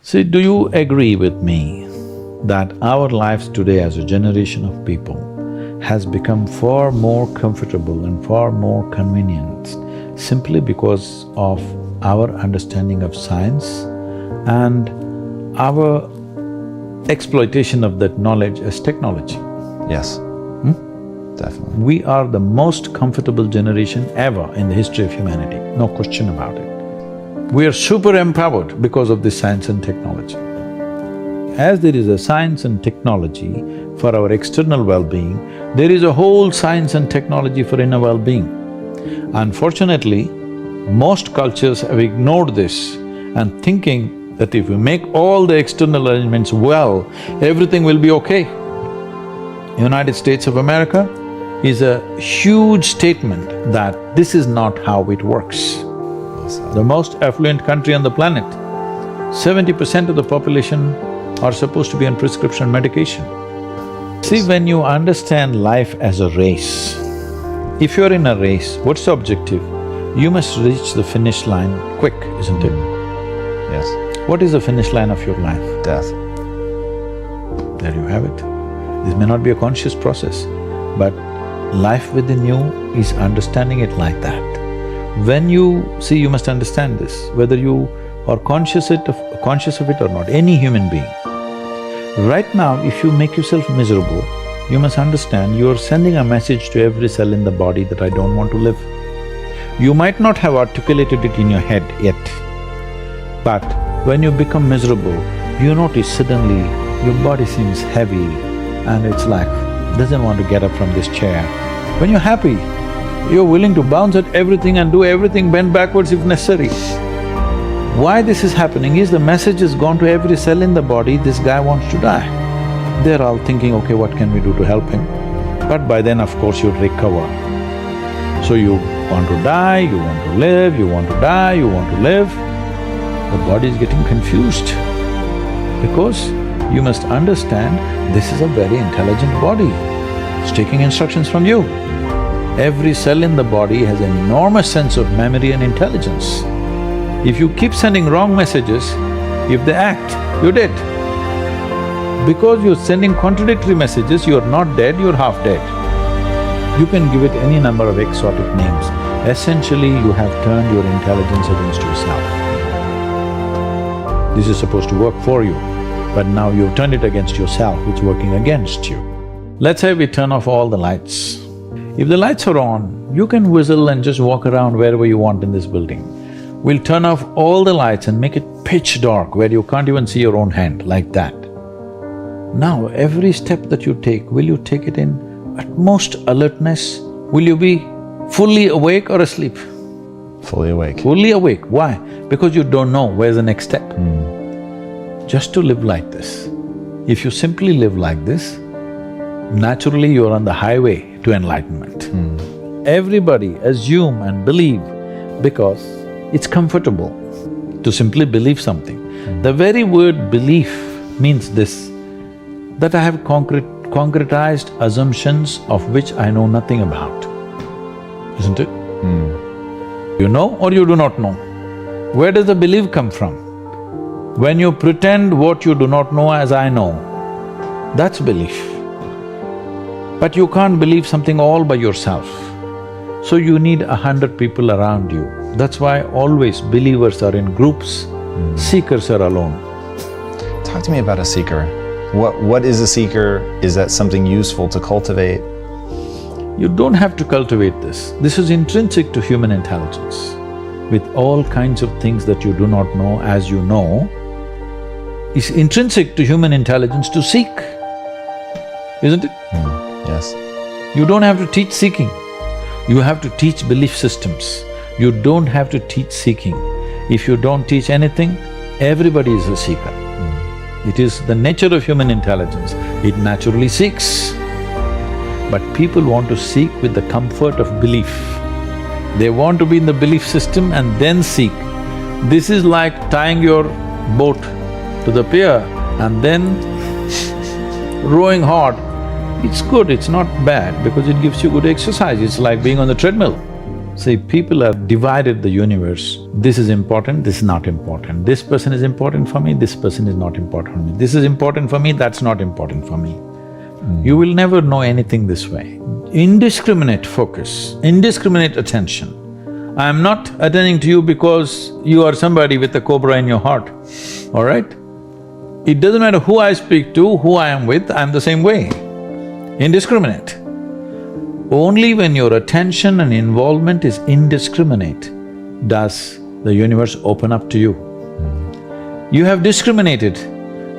See, do you agree with me that our lives today as a generation of people has become far more comfortable and far more convenient simply because of our understanding of science and our exploitation of that knowledge as technology? Yes, definitely. We are the most comfortable generation ever in the history of humanity, no question about it. We are super empowered because of this science and technology. As there is a science and technology for our external well-being, there is a whole science and technology for inner well-being. Unfortunately, most cultures have ignored this and thinking that if we make all the external arrangements well, everything will be okay. United States of America is a huge statement that this is not how it works. The most affluent country on the planet, 70% of the population are supposed to be on prescription medication. See, when you understand life as a race, if you're in a race, what's the objective? You must reach the finish line quick, isn't it? Yes. What is the finish line of your life? Death. There you have it. This may not be a conscious process, but life within you is understanding it like that. When you… see, you must understand this, whether you are conscious of it or not, any human being. Right now, if you make yourself miserable, you must understand you are sending a message to every cell in the body that I don't want to live. You might not have articulated it in your head yet, but when you become miserable, you notice suddenly your body seems heavy and it's like, doesn't want to get up from this chair. When you're happy, you're willing to bounce at everything and do everything, bend backwards if necessary. Why this is happening is the message has gone to every cell in the body, this guy wants to die. They're all thinking, okay, what can we do to help him? But by then, of course, you'll recover. So you want to die, you want to live, you want to die, you want to live. The body is getting confused because you must understand this is a very intelligent body. It's taking instructions from you. Every cell in the body has an enormous sense of memory and intelligence. If you keep sending wrong messages, if they act, you're dead. Because you're sending contradictory messages, you're not dead, you're half dead. You can give it any number of exotic names. Essentially, you have turned your intelligence against yourself. This is supposed to work for you, but now you've turned it against yourself, it's working against you. Let's say we turn off all the lights. If the lights are on, you can whistle and just walk around wherever you want in this building. We'll turn off all the lights and make it pitch dark where you can't even see your own hand, like that. Now, every step that you take, will you take it in utmost alertness? Will you be fully awake or asleep? Fully awake. Fully awake. Why? Because you don't know where's the next step. Just to live like this. If you simply live like this, naturally you're on the highway to enlightenment. Everybody assume and believe because it's comfortable to simply believe something. The very word belief means this, that I have concretized assumptions of which I know nothing about, isn't it? You know or you do not know? Where does the belief come from? When you pretend what you do not know as I know, that's belief. But you can't believe something all by yourself. So you need 100 people around you. That's why always believers are in groups, seekers are alone. Talk to me about a seeker. What is a seeker? Is that something useful to cultivate? You don't have to cultivate this. This is intrinsic to human intelligence. With all kinds of things that you do not know as you know, it's intrinsic to human intelligence to seek, isn't it? Yes. You don't have to teach seeking. You have to teach belief systems. You don't have to teach seeking. If you don't teach anything, everybody is a seeker. It is the nature of human intelligence, it naturally seeks. But people want to seek with the comfort of belief. They want to be in the belief system and then seek. This is like tying your boat to the pier and then rowing hard. It's good, it's not bad because it gives you good exercise, it's like being on the treadmill. See, people have divided the universe. This is important, this is not important. This person is important for me, this person is not important for me. This is important for me, that's not important for me. You will never know anything this way. Indiscriminate focus, indiscriminate attention. I'm not attending to you because you are somebody with a cobra in your heart, all right? It doesn't matter who I speak to, who I am with, I'm the same way. Indiscriminate. Only when your attention and involvement is indiscriminate does the universe open up to you. You have discriminated,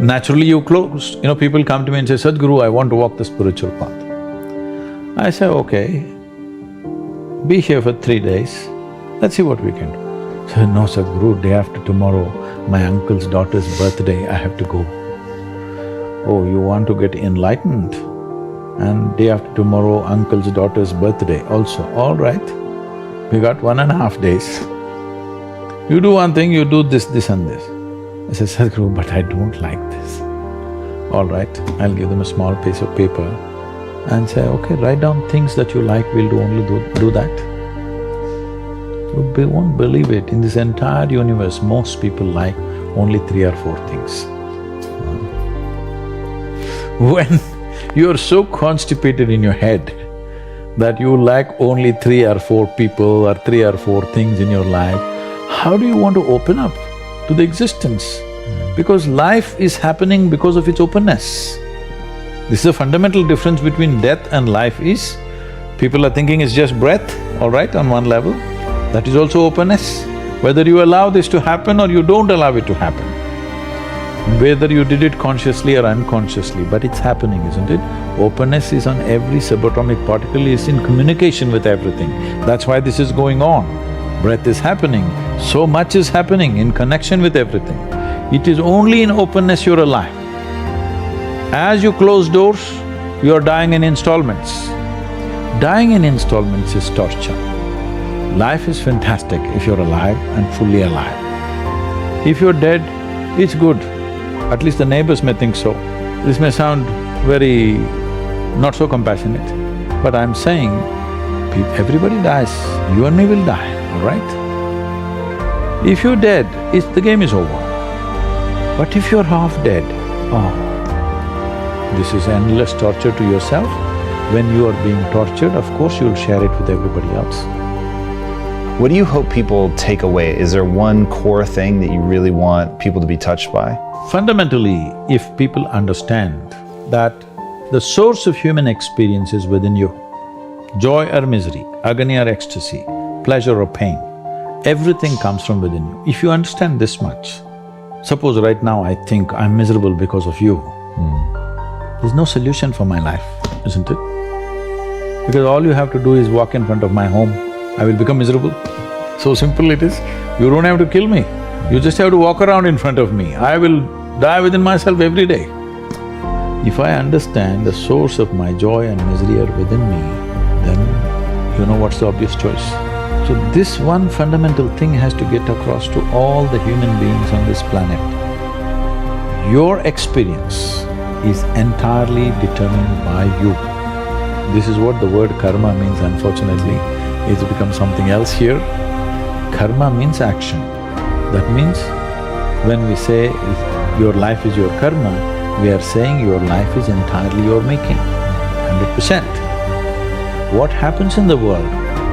naturally you closed. People come to me and say, Sadhguru, I want to walk the spiritual path. I say, okay, be here for 3 days, let's see what we can do. So, no Sadhguru, day after tomorrow, my uncle's daughter's birthday, I have to go. Oh, you want to get enlightened? And day after tomorrow, uncle's daughter's birthday also. All right, we got 1.5 days. You do one thing, you do this, this and this. I said, Sadhguru, but I don't like this. All right, I'll give them a small piece of paper and say, okay, write down things that you like, we'll do that. You won't believe it, in this entire universe, most people like only 3 or 4 things. When you're so constipated in your head that you like only 3 or 4 people or 3 or 4 things in your life, how do you want to open up to the existence? Because life is happening because of its openness. This is a fundamental difference between death and life is, people are thinking it's just breath, all right, on one level. That is also openness. Whether you allow this to happen or you don't allow it to happen, whether you did it consciously or unconsciously, but it's happening, isn't it? Openness is on every subatomic particle, is in communication with everything. That's why this is going on. Breath is happening, so much is happening in connection with everything. It is only in openness you're alive. As you close doors, you're dying in installments. Dying in installments is torture. Life is fantastic if you're alive and fully alive. If you're dead, it's good. At least the neighbors may think so. This may sound very not so compassionate, but I'm saying, everybody dies, you and me will die, all right? If you're dead, the game is over. But if you're half dead, this is endless torture to yourself. When you are being tortured, of course you'll share it with everybody else. What do you hope people take away? Is there one core thing that you really want people to be touched by? Fundamentally, if people understand that the source of human experience is within you, joy or misery, agony or ecstasy, pleasure or pain, everything comes from within you. If you understand this much, suppose right now I think I'm miserable because of you, there's no solution for my life, isn't it? Because all you have to do is walk in front of my home, I will become miserable. So simple it is. You don't have to kill me, you just have to walk around in front of me. I will die within myself every day. If I understand the source of my joy and misery are within me, then you know what's the obvious choice. So this one fundamental thing has to get across to all the human beings on this planet. Your experience is entirely determined by you. This is what the word karma means, unfortunately. It's become something else here. Karma means action. That means when we say your life is your karma, we are saying your life is entirely your making, 100%. What happens in the world?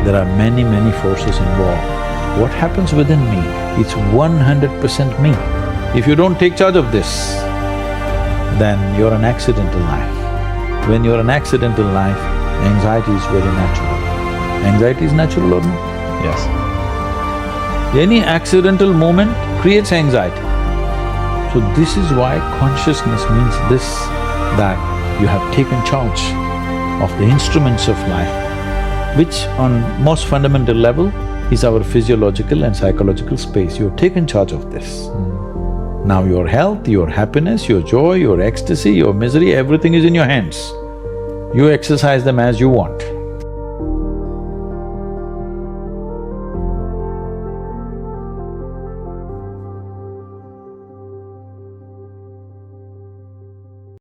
There are many, many forces involved. What happens within me? It's 100% me. If you don't take charge of this, then you're an accidental life. When you're an accidental life, anxiety is very natural. Anxiety is natural or no? Yes. Any accidental moment creates anxiety. So this is why consciousness means this, that you have taken charge of the instruments of life, which on most fundamental level is our physiological and psychological space. You've taken charge of this. Now your health, your happiness, your joy, your ecstasy, your misery, everything is in your hands. You exercise them as you want.